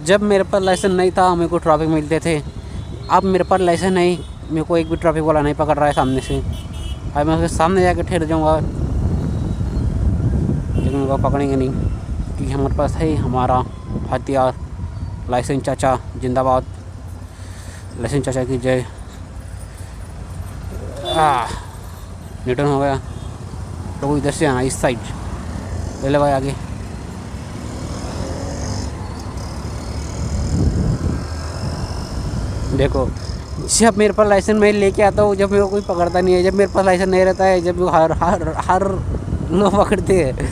जब मेरे पास लाइसेंस नहीं था मेरे को ट्रैफिक मिलते थे, अब मेरे पास लाइसेंस नहीं, मेरे को एक भी ट्रैफिक वाला नहीं पकड़ रहा है सामने से। अब मैं उसके सामने जाके ठहर जाऊँगा, लेकिन उनको पकड़ेंगे नहीं क्योंकि हमारे पास है हमारा हथियार। लाइसेंस चाचा जिंदाबाद, लाइसेंस चाचा की जय। रिटर्न हो गया तो इधर से आना, इस साइड ले ले भाई आगे। देखो जब मेरे पास लाइसेंस मैं लेके आता हूँ, जब मेरे को कोई पकड़ता नहीं है, जब मेरे पास लाइसेंस नहीं रहता है, जब हर हर हर लोग पकड़ते हैं,